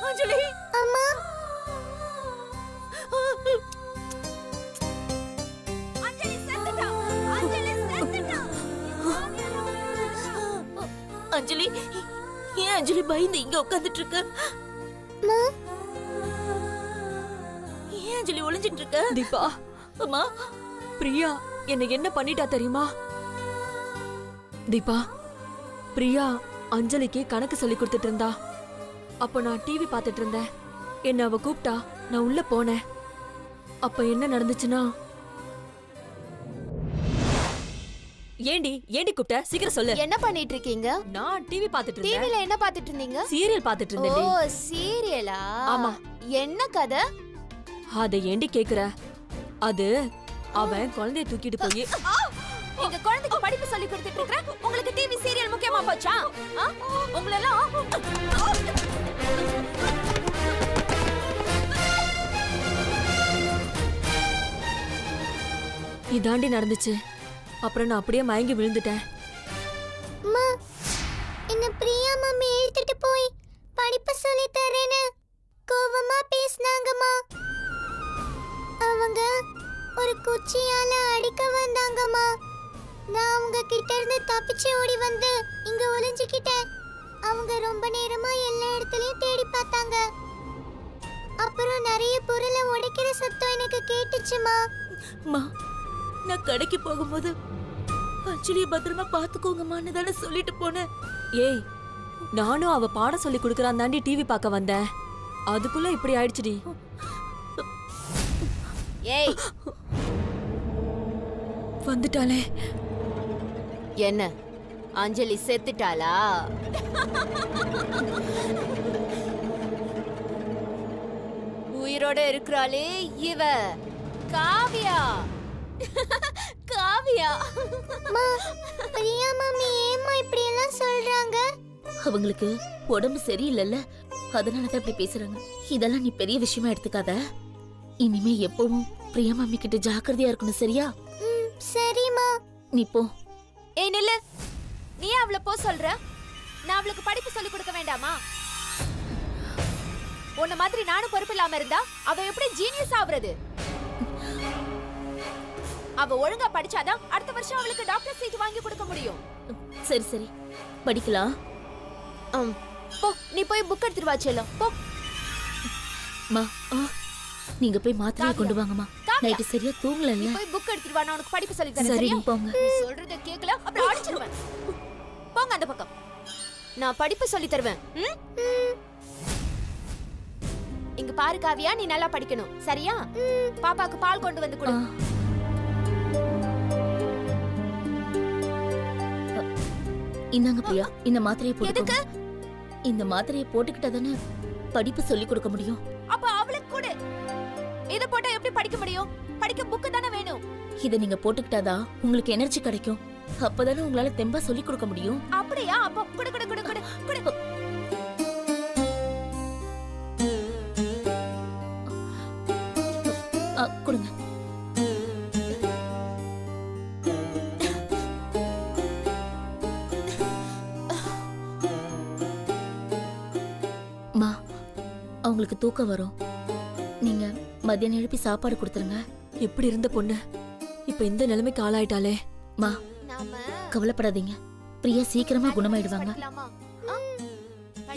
அஞ்சலி அம்மா அஞ்சலி செத்துட்டா. அஞ்சலி செத்துட்டா. அஞ்சலி ஏன் அஞ்சலி பயந்து இங்க உட்கார்ந்துட்டு இருக்க? அம்மா ஏன் அஞ்சலி ஒளிஞ்சிட்டு இருக்க? தீபா, அம்மா பிரியா என்ன என்ன பண்ணிட்டா தெரியுமா? தீபா, பிரியா அஞ்சலிக்கு கணக்கு சொல்லி கொடுத்துட்டு இருந்தா. அப்ப நான் டிவி பார்த்துட்டு இருந்தேன். என்ன அவ கூப்பிட்டா, நான் உள்ள போனேன். அப்ப என்ன நடந்துச்சுன்னா, ஏண்டி கூப்பிட்ட? சீக்கிரம் சொல்லு. என்ன பண்ணிட்டு இருக்கீங்க? நான் டிவி பார்த்துட்டு இருந்தேன். டிவில என்ன பார்த்துட்டு இருந்தீங்க? சீரியல் பார்த்துட்டு ஓ, இருந்தேன். சீரியலா? ஆமா. என்ன கதை? அத ஏண்டி கேக்குற? அது அவன் குழந்தைய தூக்கிட்டு போய் எங்க குழந்தைக்கு படிப்பு சொல்லி கொடுத்துட்டு இருக்கற உங்களுக்கு டிவி சீரியல் முக்கியமா போச்சா? உங்களெல்லாம் இதாண்டி நடந்துச்சு. அப்புறம் நான் அப்படியே மயங்கி விழுந்துட்டேன். அம்மா, என்ன பிரியா மம்மி எடுத்துட்டு போய் படிப்பு சொல்லி தரேன்னு கோவமா பேசினாங்கம்மா. அவங்க ஒரு குச்சியால அடிக்க வந்தாங்கம்மா. நான் அவங்க கிட்ட இருந்து தப்பிச்சு ஓடி வந்து இங்க ஒளிஞ்சுக்கிட்டேன். அவங்க ரொம்ப நேரமா எல்லா இடத்துலயும் தேடி பார்த்தாங்க. அப்புறம் நிறைய பொருளை உடைக்கிற சத்தம் எனக்கு கேட்டுச்சுமா. அம்மா, நான் கடைக்கு போகும்போது அஞ்சலியை பத்திரமா பாத்துக்கோங்கம்மான்னு தானே சொல்லிட்டு போனேன். ஏய், நானும் அவ பாடம் சொல்லி கொடுக்கறான் தாண்டி டிவி பார்க்க வந்தேன். அதுக்குள்ள இப்படி ஆயிடுச்சுடி. ஏய், வந்துட்டாளே. என்ன அஞ்சலி செத்துட்டாளா? உயிரோட இருக்கிறாளே இவ காவியா. காவியா பிரியா மம்மி ஏம்மா இப்படி எல்லாம் சொல்றாங்க? அவங்களுக்கு உடம்பு சரியில்லைல்ல, அதனாலதான் இப்படி பேசுறாங்க. இதெல்லாம் நீ பெரிய விஷயமா எடுத்துக்காத. இனிமே எப்பவும் பிரியா மம்மி கிட்ட ஜாக்கிரதையா இருக்கணும், சரியா? சரிம்மா. நீ போ. ஏய் நில்லு, நீ அவளை போ சொல்ற? நான் அவளுக்கு படிப்பு சொல்லி கொடுக்க வேண்டாமா? உன்ன மாதிரி நானும் பொறுப்பு இல்லாம இருந்தா அவ எப்படி ஜீனியஸ் ஆவறது? அவ ஒழுங்கா படிச்சாதான் அடுத்த வருஷம் அவளுக்கு டாக்டர் சீட் வாங்கி கொடுக்க முடியும். சரி சரி, படிக்கலாம். போ, நீ போய் புக் எடுத்துட்டு வா செல்லம். போ. மா, நீங்க போய் மாத்திரையை கொண்டு வாங்கம்மா. நைட்டு சரியா தூங்கல. போய் புக் எடுத்துட்டு வா, நான் உனக்கு படிப்பு சொல்லி தரேன். சரி, சரியா? போங்க. நீ சொல்றத கேக்கல அப்படியே அடிச்சிடுவேன். போங்க அந்த பக்கம். நான் படிப்பு சொல்லி தருவேன். இங்க பாரு காவியா, நீ நல்லா படிக்கணும், சரியா? பாப்பாக்கு பால் கொண்டு வந்து கொடு. இந்தாங்க பிரியா, இந்த மாத்திரையை போட்டுக்கோங்க. இந்த மாத்திரையை போட்டுக்கிட்டா தானே படிப்பு சொல்லி கொடுக்க முடியும். அப்ப அவளுக்கு கொடு. இத போட்டா எப்படி படிக்க முடியும்? படிக்க புக் தானே வேணும். இத நீங்க போட்டுக்கிட்டாதான் உங்களுக்கு எனர்ஜி கிடைக்கும். அப்பதானே உங்களால தெம்பா சொல்லி கொடுக்க முடியும். அப்படியா? அப்ப கொடு கொடு கொடு கொடு கொடு. கொடுங்க. மா, அவங்களுக்கு தூக்கம் வரும். நீங்க மத்தியானம் எழுப்பி சாப்பாடு கொடுத்துருங்க. எப்படி இருந்த பொண்ணு இப்ப இந்த நிலைமைக்கு ஆளாயிட்டாலே. மா, கவலைப்படாதீங்க. பிரியா சீக்கிரமா குணமாயிடுவாங்க.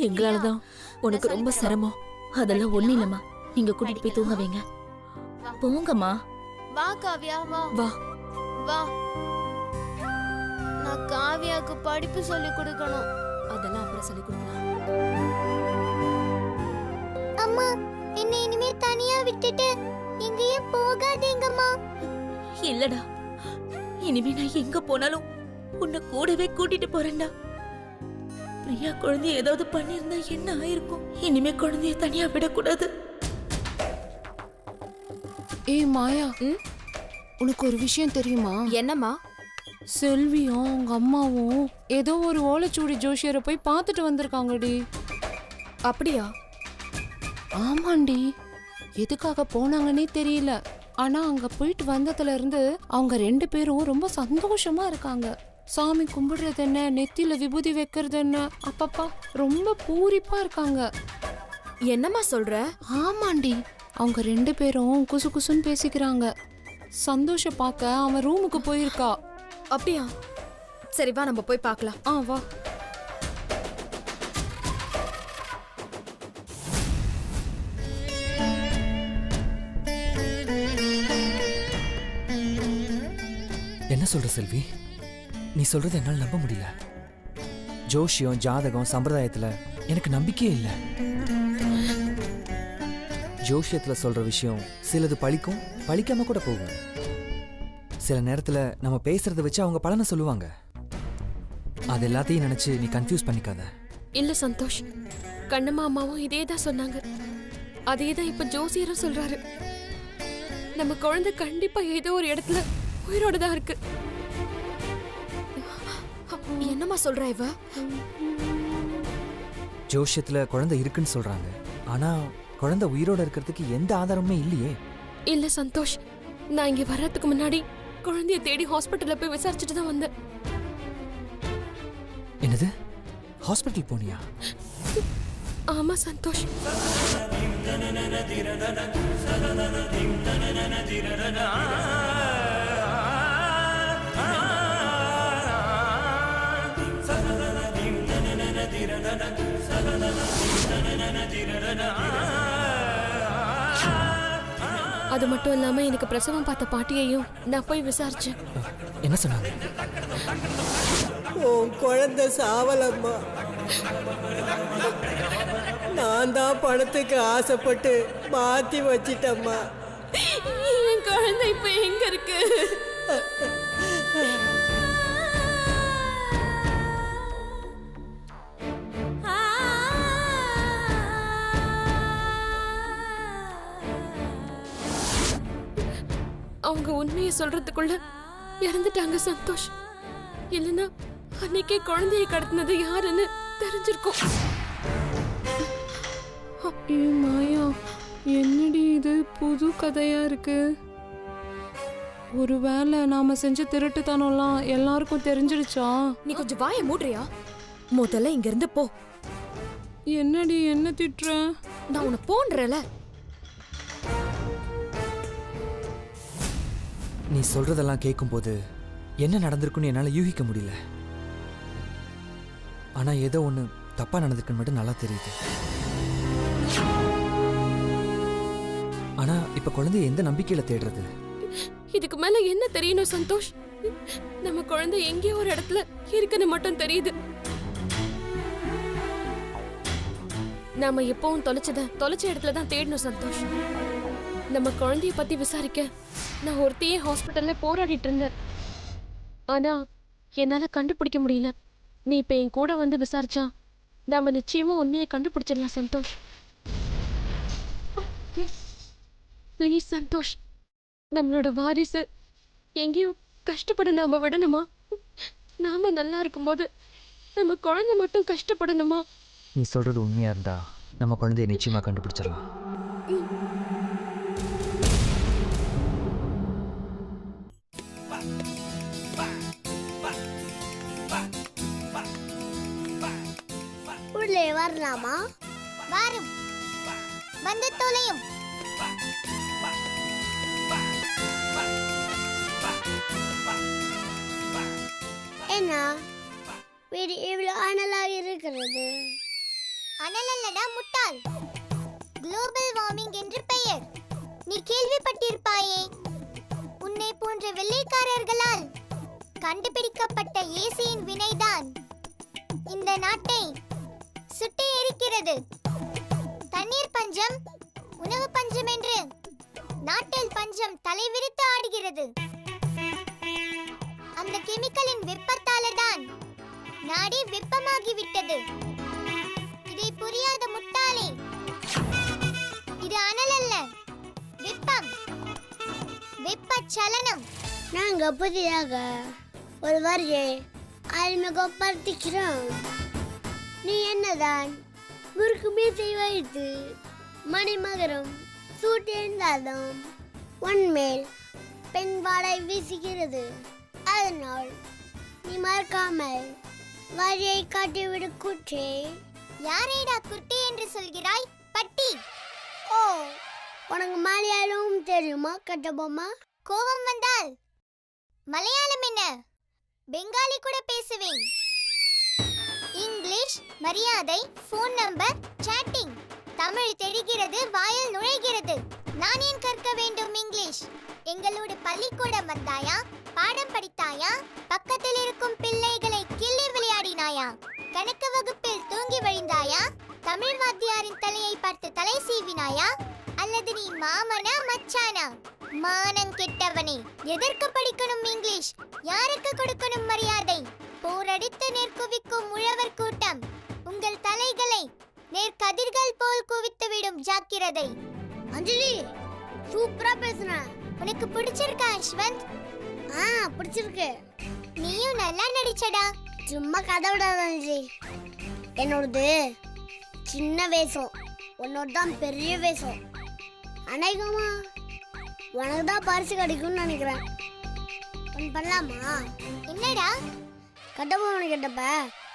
எங்களாலதான் உனக்கு ரொம்ப சிரமம். அதெல்லாம் ஒண்ணு இல்லம்மா. நீங்க கூட்டிட்டு போய் தூங்க வைங்க. போங்கம்மா. வா காவியா, வா வா வா. நான் காவியாக்கு படிப்பு சொல்லி கொடுக்கணும். அதெல்லாம் அப்புறம் சொல்லி கொடுக்கலாம். அம்மா, என்னை இனிமே தனியா விட்டுட்டு எங்கேயும் போகாதீங்கம்மா. இல்லடா, இனிமே நான் எங்க போனாலும் உன்னை கூடவே கூட்டிட்டு போறேன்டா. பிரியா குழந்தைய ஏதாவது பண்ணிருந்தா என்ன ஆயிருக்கும்? இனிமே குழந்தைய தனியா விடக்கூடாது. ஏய் மாயா, உனக்கு ஒரு விஷயம் தெரியுமா? என்னம்மா? செல்வியும் அவங்க அம்மாவும் ஏதோ ஒரு ஓலைச்சூடி ஜோஷியரை போய் பார்த்துட்டு வந்திருக்காங்கடி. அப்படியா? ஆமாண்டி. எதுக்காக போனாங்கன்னே தெரியல. ஆனா அங்க போயிட்டு வந்ததுல இருந்து அவங்க 2 பேரும் ரொம்ப சந்தோஷமா இருக்காங்க. சாமி கும்பிடுறது என்ன, நெத்தியில விபூதி வைக்கிறது என்ன, அப்பப்பா ரொம்ப பூரிப்பா இருக்காங்க. என்னம்மா சொல்ற? ஆமாண்டி, அவங்க 2 பேரும் குசு குசுன்னு பேசிக்கிறாங்க. சந்தோஷ பார்க்க அவன் ரூமுக்கு போயிருக்கா. அப்படியா? சரி வா நம்ம போய் பார்க்கலாம். வா. என்ன சொல்ற செல்வி? நீ சொல்றது என்னால் நம்ப முடியல. ஜோஷியம், ஜாதகம், சம்பிரதாயத்துல எனக்கு நம்பிக்கையே இல்லை. ஜோஷியத்துல சொல்ற விஷயம் சிலது பழிக்கும், பழிக்காம கூட போகும். சில நேரத்துல நம்ம பேசுறத வச்சு அவங்க பலனை சொல்லுவாங்க. அது எல்லாத்தையும் நினைச்சு நீ கன்ஃபியூஸ் பண்ணிக்காத. இல்ல சந்தோஷ், கண்ணம்மா அம்மாவும் இதே தான் சொன்னாங்க. அதே தான் இப்ப ஜோசியரும் சொல்றாரு. நம்ம குழந்தை கண்டிப்பா ஏதோ ஒரு இடத்துல உயிரோட தான் இருக்கு. என்னம்மா சொல்ற இவ? ஜோஷியத்துல குழந்தை இருக்குன்னு சொல்றாங்க, ஆனா குழந்தை உயிரோட இருக்கிறதுக்கு எந்த ஆதாரமுமே இல்லையே. இல்ல சந்தோஷ், நான் இங்க வர்றதுக்கு முன்னாடி குழந்தைய தேடி ஹாஸ்பிட்டல்ல போய் விசாரிச்சுட்டு தான் வந்தேன். என்னது? ஹாஸ்பிட்டல் போனியா? ஆமா சந்தோஷ். அது மட்டும் இல்லாம எனக்கு பிரசவம் பார்த்த பாட்டியையும் நான் போய் விசாரிச்சேன். என்ன சொன்னாங்க? உன் குழந்தை சாவலம்மா. நான் தான் பணத்துக்கு ஆசைப்பட்டு மாத்தி வச்சிட்டம்மா. என் குழந்தை இப்ப எங்க இருக்கு? அவங்க உண்மையை சொல்றதுக்குள்ள இறந்துட்டாங்க சந்தோஷ். இல்லைன்னா அன்னைக்கே குழந்தையை கடத்தினது யாருன்னு தெரிஞ்சிருக்கும். ஏ மாயா, என்னடி இது புது கதையா இருக்கு? ஒருவேளை நாம செஞ்ச திருட்டுத்தனம்லாம் எல்லாருக்கும் தெரிஞ்சிடுச்சா? நீ கொஞ்சம் வாயை மூடுறியா? முதல்ல இங்க இருந்து போ. என்னடி என்ன திட்டுற? நான் உன்னை போன்றல. நீ சொல்றதெல்லாம் கேட்கும்போது என்ன நடந்திருக்குன்னு என்னால யூகிக்க முடியல. ஆனா ஏதோ ஒண்ணு தப்பா நடந்திருக்குன்னு மட்டும் நல்லா தெரியுது. ஆனா இப்ப குழந்தைய எந்த நம்பிக்கையில தேடுறது? இதுக்கு மேல என்ன தெரியணும் சந்தோஷ்? நம்ம குழந்தை எங்கேயோ ஒரு இடத்துல இருக்குன்னு மட்டும் தெரியுது. நாம எப்பவும் தொலைச்ச இடத்துல தான் தேடணும் சந்தோஷ். நம்ம குழந்தைய பத்தி விசாரிக்க நான் ஒருத்தையே ஹாஸ்பிட்டல்ல போராடிட்டு இருந்தேன். ஆனா என்னால கண்டுபிடிக்க முடியல. நீ இப்ப என் கூட வந்து விசாரிச்சா நாம நிச்சயமா உண்மையை கண்டுபிடிச்சிடலாம் சந்தோஷ். ப்ளீஸ் சந்தோஷ், நம்மளோட வாரிசு எங்கேயும் கஷ்டப்பட நாம விடணுமா? நாம நல்லா இருக்கும்போது நம்ம குழந்தை மட்டும் கஷ்டப்படணுமா? நீ சொல்றது உண்மையா இருந்தா நம்ம குழந்தைய நிச்சயமா கண்டுபிடிச்சிடலாம். உள்ளே வரலாமா? வரும், வந்து தொலையும். என்ன வீடு இவ்வளவு அனலாக இருக்கிறது? அனல் அல்லடா முட்டாள், குளோபல் வார்மிங் என்று பெயர். நீ கேள்விப்பட்டிருப்பாயே. உன்னை போன்ற வெள்ளைக்காரர்களால் கண்டுபிடிக்கப்பட்ட ஏசியின் வினைதான் இந்த நாட்டை சுட்டி எரிக்கிறது. தண்ணீர் பஞ்சம், உணவு பஞ்சம் என்று நாட்டில் பஞ்சம் தலைவிரித்து ஆடுகிறது. அந்த கெமிக்கலின் வெப்பத்தால்தான் நாடே வெப்பமாகிவிட்டது. இதை புரியாத முட்டாளே, இது அனல் அல்ல, வெப்பம், வெப்பச்சலனம். நாங்க புதிதாக ஒரு வரியை அறிமுகப்படுத்துகிறோம். நீ என்னதான் முறுக்கு மீசை வைத்து மணிமகரம் சூட்டியிருந்தாலும் உன்மேல் பெண் வாடை வீசுகிறது. அதனால் நீ மறக்காமல் வழியை காட்டிவிடு குட்டி. யாரேடா குட்டி என்று சொல்கிறாய்? பட்டி. ஓ, உனக்கு மலையாளம் தெரியுமா கட்டபொம்மா? கோபம் வந்தால் மலையாளம் என்ன, பெங்காலி கூட பேசுவேன். இங்கிலீஷ், மரியாதை, ஃபோன் நம்பர், சாட்டிங். தமிழ் தெரிகிறது, வாயில் நுழைகிறது. நான் ஏன் கற்க வேண்டும் இங்கிலீஷ்? எங்களோட பள்ளிக்கூடம் வந்தாயா? பாடம் படித்தாயா? பக்கத்தில் இருக்கும் பிள்ளைகளை கிள்ளி விளையாடினாயா? கணக்கு வகுப்பில் தூங்கி வழிந்தாயா? தமிழ் வாத்தியாரின் தலையை பார்த்து தலை சீவினாயா? அல்லது நீ மாமனா மச்சானா? மானம் கெட்டவனே, எதற்கு படிக்கணும் இங்கிலீஷ்? யாருக்கு கொடுக்கணும் மரியாதை? போரடித்து நேர்குவிக்கும் உழவர் கூட்டம் உங்கள் தலைகளை நேர்கதிர்கள் போல் குவித்துவிடும். ஜாக்கிரதை. அஞ்சலி, சூப்பரா பேசுன. உனக்கு பிடிச்சிருக்கா அஸ்வந்த்? பிடிச்சிருக்கு. நீயும் நல்லா நடிச்சடா. சும்மா கதை விடாத அஞ்சலி. என்னோடது சின்ன வேஷம், உன்னோட தான் பெரிய வேஷம். அநேகமா உனக்கு தான் பரிசு கிடைக்கும்னு நினைக்கிறேன். ஒன்று பண்ணலாமா? என்னடா? கட்டபொம்மன் கிட்டப்ப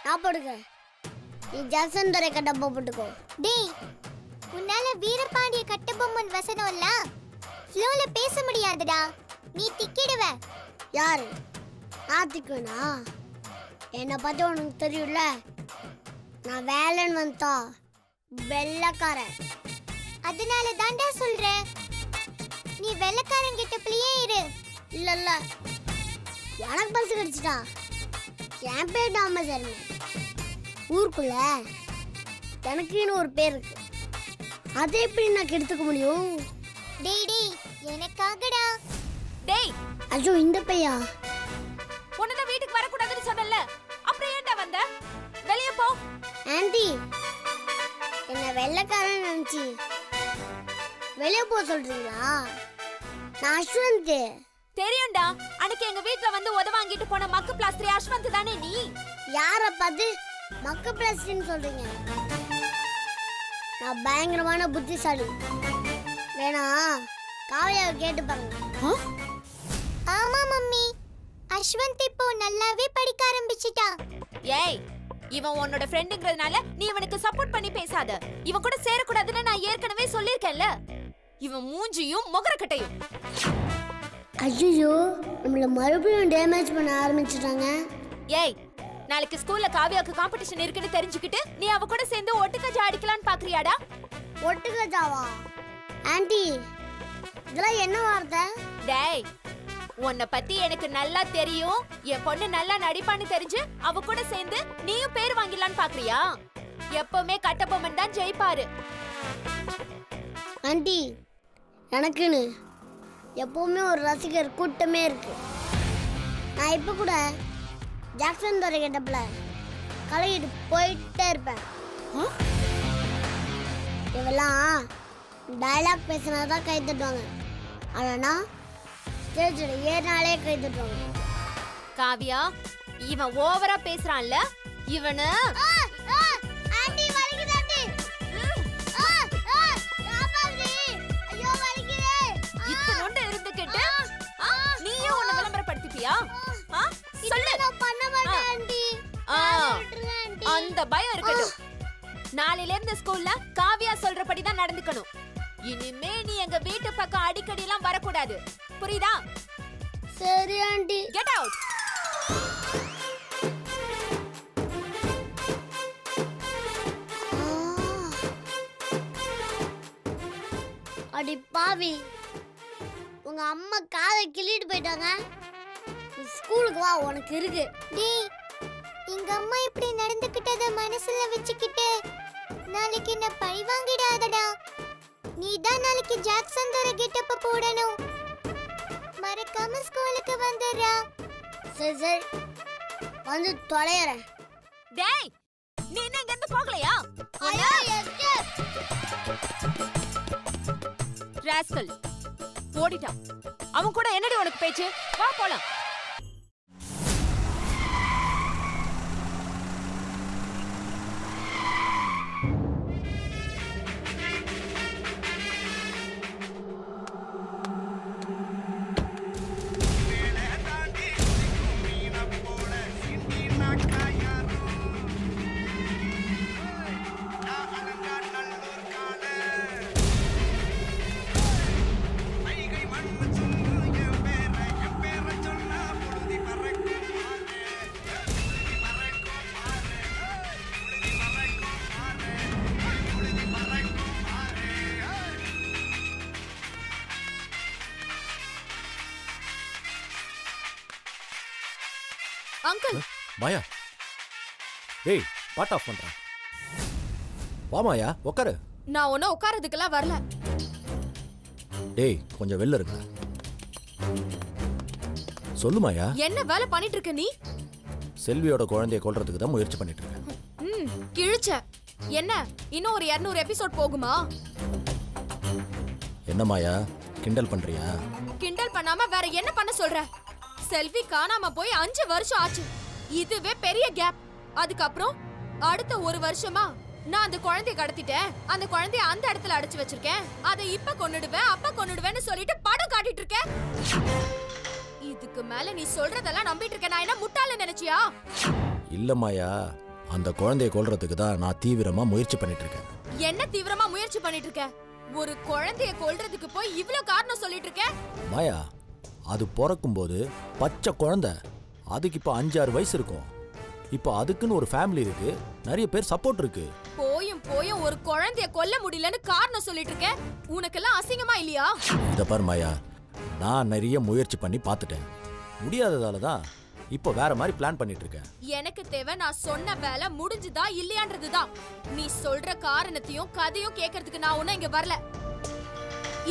நான் போட்டுக்க, நீ ஜாக்சன் துறை கட்டப்ப போட்டுக்கோ. டேய், உன்னால வீரபாண்டிய கட்டபொம்மன் வசனம் இல்ல ஃப்ளோல பேச முடியாதுடா. நீ திக்கிடுவ. யாரு? நான் திக்குவேனா? என்னை பத்தி உனக்கு தெரியும்ல, நான் வேலைன்னு வந்தா வெள்ளக்காரன். அதனால தாண்டா சொல்றேன், நீ வெள்ளக்காரன் கிட்ட பிள்ளையே இரு. இல்ல இல்ல, எனக்கு பரிசு கிடைச்சிட்டா. என் பேர் தாமசர்மே. ஊருக்குள்ள எனக்குன்னு ஒரு பேர் இருக்கு, அதை எப்படி நான் கெடுத்துக்க முடியும்? டேய் டேய், எனக்காகடா. டேய், ஐயோ இந்த பையா. உன்னதான் வீட்டுக்கு வரக்கூடாதுன்னு சொன்னல, அப்புறம் ஏன்டா வந்த? வெளியே போ. ஆண்டி, என்ன வெள்ளக்காரன் நினைச்சு வெளியே போக சொல்றீங்களா? நான் அஸ்வந்த். தெரியும்டா, அன்னைக்கு எங்க வீட்ல வந்து உதவாங்கிட்டு போன மக்கு பிளாஸ்டரி அஸ்வந்த் தானே நீ? யார பார்த்து மக்க பிளாஸ்டின்னு சொல்றீங்க? நான் பயங்கரமான புத்திசாலி. வேணா காவியாவை கேட்டு பாருங்க. ஆமா மம்மி, அஸ்வந்த் இப்போ நல்லாவே படிக்க ஆரம்பிச்சிட்டா. ஏய், இவன் உன்னோட ஃப்ரெண்டுங்கிறதுனால நீ இவனுக்கு சப்போர்ட் பண்ணி பேசாத. இவன் கூட சேரக்கூடாதுன்னு நான் ஏற்கனவே சொல்லியிருக்கேன்ல. இவன் மூஞ்சியும் முகரக்கட்டையும். ஐயோ, நம்மள மறுபடியும் டேமேஜ் பண்ண ஆரம்பிச்சிட்டாங்க. ஏய், நாளைக்கு ஸ்கூல்ல காவியாக்கு காம்படிஷன் இருக்குன்னு தெரிஞ்சுக்கிட்டு நீ அவ கூட சேர்ந்து ஒட்டுக்கஜா அடிக்கலான்னு பாக்குறியாடா? ஒட்டுக்கஜாவா? ஆண்டி, இதெல்லாம் என்ன வார்த்தை? டேய், உன்னை பத்தி எனக்கு நல்லா தெரியும். என் பொண்ணு நல்லா நடிப்பான்னு தெரிஞ்சு அவ கூட சேர்ந்து நீயும் பேர் வாங்கிடலான்னு பாக்குறியா? எப்பவுமே கட்டபொம்மன் தான் ஜெயிப்பாரு. ஆண்டி, எனக்குன்னு எப்பவுமே ஒரு ரசிகர் கூட்டமே இருக்கு. நான் இப்ப கூட ஜாக்சன் துறை கேட்டப்பல கலகிட்டு போயிட்டே இருப்பேன். இவெல்லாம் டயலாக் பேசினாதான் கை தட்டுவாங்க, ஆனா ஸ்டேஜில் ஏறினாலே கை தட்டுவாங்க. காவியா, இவன் ஓவரா பேசுறான்ல, இவனு இத்தனோண்டு இருந்துகிட்டு நீயும் உன்னை விளம்பரப்படுத்திப்பியா? சொல்லு. அந்த பயம் இருக்கட்டும். நாளையில இருந்து ஸ்கூல்ல காவியா சொல்றபடி தான் நடந்துக்கணும். இனிமே நீ எங்க வீட்டு பக்கம் அடிக்கடி எல்லாம் வரக்கூடாது, புரியுதா? சரி ஆண்டி. Get out. அடி பாவி, உங்க அம்மா காதை கிள்ளிட்டு போயிட்டாங்க. நீ ஸ்கூலுக்கு வா, உனக்கு இருக்கு. டேய், எங்க அம்மா இப்படி நடந்துக்கிட்டத மனசுல வச்சுக்கிட்டு நாளைக்கு என்ன பழி வாங்கிடாதடா. நீ தான் நாளைக்கு ஜாக்சன் துறை கெட்டப்ப போடணும். மறக்காம ஸ்கூலுக்கு வந்துடுறா. சரி சரி, வந்து தொலைறேன். டேய், நீ என்ன இங்க இருந்து போகலையா? ராஸ்கல் ஓடிட்டான். அவன் கூட என்னடி உனக்கு பேச்சு? வா போலாம். அங்கிள் மாயா டேய் பாட் ஆஃப் பண்றேன். வா மாயா உட்காரு. நான் ஒன்னும் உட்காரதுக்கெல்லாம் வரல. டேய் கொஞ்சம் வெளில இருங்க. சொல்லு மாயா. என்ன வேலை பண்ணிட்டு இருக்க நீ? செல்வியோட குழந்தைய கொல்றதுக்கு தான் முயற்சி பண்ணிட்டு இருக்கேன். கிழிச்ச. என்ன இன்னும் ஒரு 200 எபிசோட் போகுமா? என்ன மாயா கிண்டல் பண்றியா? கிண்டல் பண்ணாம வேற என்ன பண்ண சொல்ற? செல்வி காணாம போய் 5 வருஷம் ஆச்சு. இதுவே பெரிய கேப். அதுக்கப்புறம் அடுத்த 1 வருஷமா நான் அந்த குழந்தைய கடத்திட்டேன், அந்த குழந்தைய அந்த இடத்துல அடைச்சு வச்சிருக்கேன், அதை இப்ப கொன்னுடுவேன் அப்ப கொன்னுடுவேன்னு சொல்லிட்டு படம் காட்டிட்டு இருக்கேன். இதுக்கு மேல நீ சொல்றதெல்லாம் நம்பிட்டு இருக்க நான் என்ன முட்டாள நினைச்சியா? இல்ல மாயா, அந்த குழந்தைய கொல்றதுக்கு தான் நான் தீவிரமா முயற்சி பண்ணிட்டு இருக்கேன். என்ன தீவிரமா முயற்சி பண்ணிட்டு இருக்க? ஒரு குழந்தைய கொல்றதுக்கு போய் இவ்ளோ காரணம் சொல்லிட்டு இருக்க? மாயா, அது பிறக்கும்போது பச்சை குழந்தை, அதுக்கு இப்ப 5-6 வயசு இருக்கும். இப்போ அதுக்குன்னு ஒரு ஃபேமிலி இருக்கு, நிறைய பேர் சப்போர்ட் இருக்கு. போயும் ஒரு குழந்தைய கொல்ல முடியலன்னு காரணம் சொல்லிட்டு இருக்க. உனக்கெல்லாம் அசிங்கமா இல்லையா? இத பாரு மாயா, நான் நிறைய முயற்சி பண்ணி பார்த்துட்டேன். முடியாததால தான் இப்போ வேற மாதிரி பிளான் பண்ணிட்டு இருக்கேன். எனக்கு தேவை நான் சொன்ன வேலை முடிஞ்சுதா இல்லையான்றதுதான். நீ சொல்ற காரணத்தையும் கதையும் கேட்கறதுக்கு நான் ஒன்னும் இங்க வரல.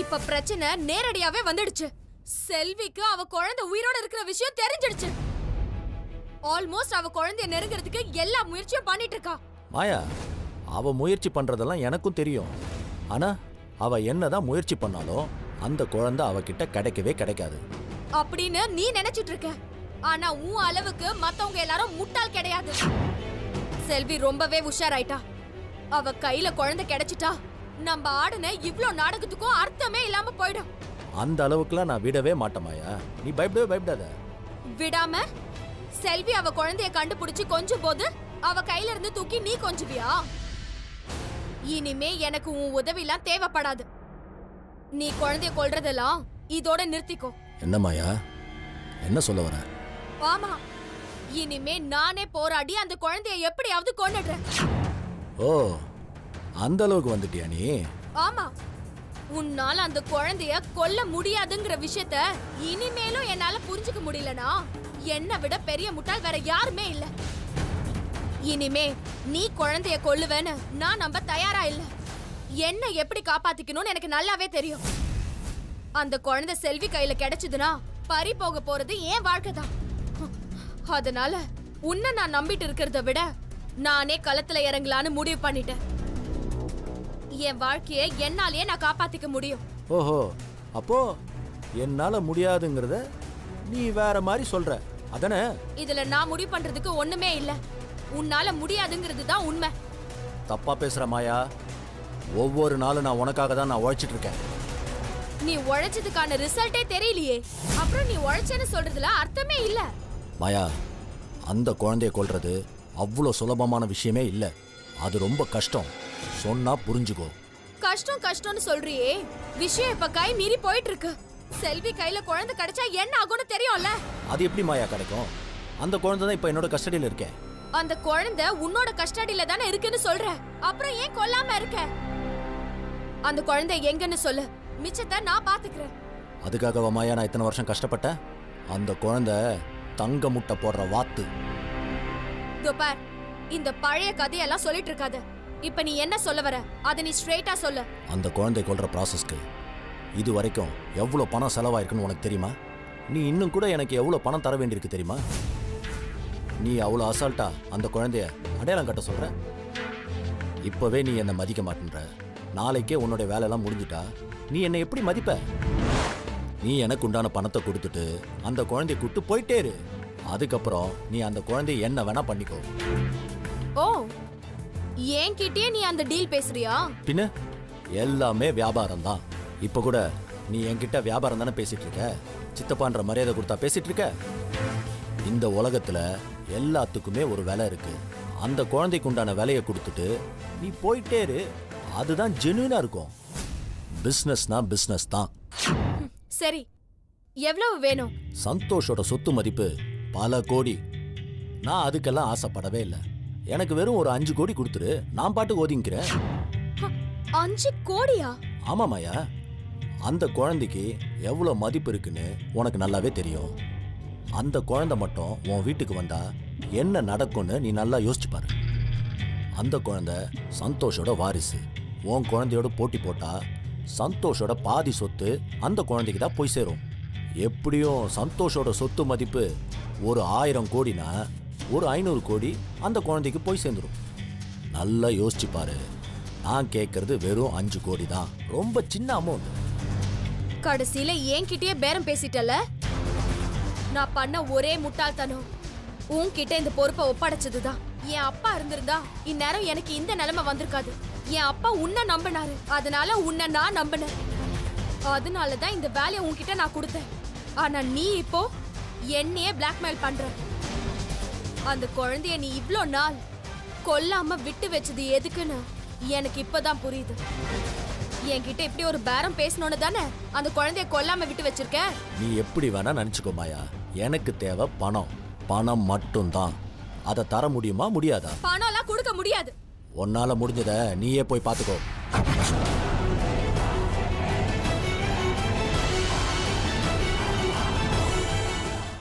இப்ப பிரச்சனை நேரடியாவே வந்துடுச்சு. செல்விக்கு அவ குழந்தை உயிரோட இருக்கிற விஷயம் தெரிஞ்சிடுச்சு. ஆல்மோஸ்ட் அவ குழந்தைய நெருங்கிறதுக்கு எல்லா முயற்சியும் பண்ணிட்டு இருக்கா. மாயா, அவ முயற்சி பண்றதெல்லாம் எனக்கும் தெரியும். ஆனா அவ என்னதான் முயற்சி பண்ணாலும் அந்த குழந்தை அவகிட்ட கிடைக்கவே கிடைக்காது அப்படின்னு நீ நினைச்சிட்டு இருக்க. ஆனா உன் அளவுக்கு மத்தவங்க எல்லாரும் முட்டாள் கிடையாது. செல்வி ரொம்பவே உஷாராயிட்டா. அவ கையில குழந்தை கிடைச்சிட்டா நம்ம ஆடுன இவ்ளோ நாடகத்துக்கும் அர்த்தமே இல்லாம போயிடும். அந்த அளவுக்குலாம் நான் விடவே மாட்டேன் மாயா, நீ பயப்படாத. விடாம செல்வி அவ குழந்தைய கண்டுபிடிச்சு கொஞ்சம் போது அவ கையில இருந்து தூக்கி நீ கொஞ்சுவியா? இனிமே எனக்கு உன் உதவிலாம் தேவைப்படாது. நீ குழந்தைய கொல்றதெல்லாம் இதோட நிறுத்திக்கோ. என்ன மாயா, என்ன சொல்ல வர? ஆமா, இனிமே நானே போராடி அந்த குழந்தைய எப்படியாவது கொன்னுடுறேன். ஓ, அந்த அளவுக்கு வந்துட்டியா நீ? ஆமா, உன்னால அந்த குழந்தைய கொல்ல முடியாதுங்கிற விஷயத்த இனிமேலும் என்னால புரிஞ்சுக்க முடியலனா என்னை விட பெரிய முட்டாள் வேற யாருமே இல்ல. இனிமே நீ குழந்தைய கொல்லுவேன்னு நான் நம்ப தயாரா இல்ல. என்ன எப்படி காப்பாத்திக்கணும்னு எனக்கு நல்லாவே தெரியும். அந்த குழந்தை செல்வி கையில கிடைச்சதுன்னா பறி போக போறது ஏன் வாழ்க்கை தான். அதனால உன்னை நான் நம்பிட்டு இருக்கிறத விட நானே களத்துல இறங்கலான்னு முடிவு பண்ணிட்டேன். என் வாழ்க்கையை என்னாலேயே நான் காப்பாத்திக்க முடியும். ஓஹோ, அப்போ என்னால முடியாதுங்கிறத நீ வேற மாதிரி சொல்ற அதானே? இதுல நான் முடிவு பண்றதுக்கு ஒண்ணுமே இல்ல. உன்னால முடியாதுங்கிறது தான் உண்மை. தப்பா பேசுற மாயா, ஒவ்வொரு நாளும் நான் உனக்காக தான் நான் உழைச்சிட்டு இருக்கேன். நீ உழைச்சதுக்கான ரிசல்ட்டே தெரியலையே, அப்புறம் நீ உழைச்சேன்னு சொல்றதுல அர்த்தமே இல்ல. மாயா, அந்த குழந்தைய கொல்றது அவ்வளோ சுலபமான விஷயமே இல்ல. அது ரொம்ப கஷ்டம். சொன்னா புரிஞ்சுக்கோ. கஷ்டம் கஷ்டம்னு சொல்றியே, விஷயம் இப்ப கை மீறி போயிட்டு இருக்கு. செல்வி கையில குழந்தை கிடைச்சா என்ன ஆகும்னு தெரியும்ல? அது எப்படி மாயா கிடைக்கும்? அந்த குழந்தை தான் இப்ப என்னோட கஸ்டடியில இருக்கேன். அந்த குழந்தை உன்னோட கஸ்டடியில தானே இருக்குன்னு சொல்ற, அப்புறம் ஏன் கொல்லாம இருக்க? அந்த குழந்தை எங்கன்னு சொல்லு, மிச்சத்தை நான் பாத்துக்கிறேன். அதுக்காகவா மாயா நான் இத்தனை வருஷம் கஷ்டப்பட்டேன்? அந்த குழந்தை தங்க முட்டை போடுற வாத்து. இதோ பார், இந்த பழைய கதையெல்லாம் சொல்லிட்டு இருக்காத. இப்ப நீ என்ன சொல்ல வர அதை நீ ஸ்ட்ரெயிட்டா சொல்லு. அந்த குழந்தை கொல்ற ப்ராசஸ்க்கு இது வரைக்கும் எவ்வளோ பணம் செலவாயிருக்குன்னு உனக்கு தெரியுமா? நீ இன்னும் கூட எனக்கு எவ்வளோ பணம் தர வேண்டியிருக்கு தெரியுமா? நீ அவ்வளோ அசால்ட்டா அந்த குழந்தைய அடையாளம் கட்ட சொல்ற. இப்பவே நீ என்னை மதிக்க மாட்டேன்ற. நாளைக்கே உன்னோட வேலையெல்லாம் முடிஞ்சிட்டா நீ என்னை எப்படி மதிப்ப? நீ எனக்கு உண்டான பணத்தை கொடுத்துட்டு அந்த குழந்தைய கூட்டு போயிட்டே இரு. அதுக்கப்புறம் நீ அந்த குழந்தைய என்ன வேணா பண்ணிக்கோ. ஓ, என்கிட்டயே நீ அந்த டீல் பேசுறியா? பின்ன எல்லாமே வியாபாரம் தான். இப்ப கூட நீ என்கிட்ட வியாபாரம் தானே பேசிட்டு இருக்க. சித்தப்பான்ற மரியாதை கொடுத்தா பேசிட்டு இருக்க. இந்த உலகத்துல எல்லாத்துக்குமே ஒரு விலை இருக்கு. அந்த குழந்தைக்கு உண்டான விலையை கொடுத்துட்டு நீ போயிட்டே இரு. அதுதான் ஜென்யூனா இருக்கும். பிசினஸ்னா பிசினஸ் தான். சரி, எவ்வளவு வேணும்? சந்தோஷோட சொத்து மதிப்பு பல கோடி. நான் அதுக்கெல்லாம் ஆசைப்படவே இல்லை. எனக்கு வெறும் ஒரு 5 கோடி கொடுத்துரு, நான் பாட்டுக்கு ஒதுங்கிக்கிறேன். 5 கோடியா? ஆமா மாயா, அந்த குழந்தைக்கு எவ்வளோ மதிப்பு இருக்குன்னு உனக்கு நல்லாவே தெரியும். அந்த குழந்தை மட்டும் உன் வீட்டுக்கு வந்தா என்ன நடக்கும்னு நீ நல்லா யோசிச்சு பாரு. அந்த குழந்தை சந்தோஷோட வாரிசு. உன் குழந்தையோட போட்டி போட்டா சந்தோஷோட பாதி சொத்து அந்த குழந்தைக்கு தான் போய் சேரும். எப்படியும் சந்தோஷோட சொத்து மதிப்பு ஒரு 1000 கோடினா ஒரு 500 கோடி அந்த குழந்தைக்கு போய் சேர்ந்துடும். நல்லா யோசிச்சு பாரு. நான் கேட்கறது வெறும் 5 கோடி தான், ரொம்ப சின்ன அமௌண்ட். கடைசியில என்கிட்டயே பேரம் பேசிட்டல. நான் பண்ண ஒரே முட்டாள்தனம் உன்கிட்ட இந்த பொறுப்பை ஒப்படைச்சதுதான். என் அப்பா இருந்திருந்தா இந்நேரம் எனக்கு இந்த நிலைமை வந்திருக்காது. என் அப்பா உன்னை நம்பினாரு, அதனால உன்னை நான் நம்பினேன். அதனாலதான் இந்த வேலையை உன்கிட்ட நான் கொடுத்தேன். ஆனா நீ இப்போ என்னையே பிளாக்மெயில் பண்ற. அந்த குழந்தைய நீ இவ்ளோ நாள் கொல்லாம விட்டு வச்சது எதுக்குன்னு எனக்கு இப்பதான் புரியுது. என்கிட்ட இப்படி ஒரு பேரம் பேசணும்னு தானே அந்த குழந்தைய கொல்லாம விட்டு வச்சிருக்க. நீ எப்படி வேணா நினைச்சுக்கோ மாயா. எனக்கு தேவை பணம், பணம் மட்டும்தான். அதை தர முடியுமா முடியாதா? பணம் எல்லாம் கொடுக்க முடியாது. உன்னால முடிஞ்சதை நீயே போய் பார்த்துக்கோ.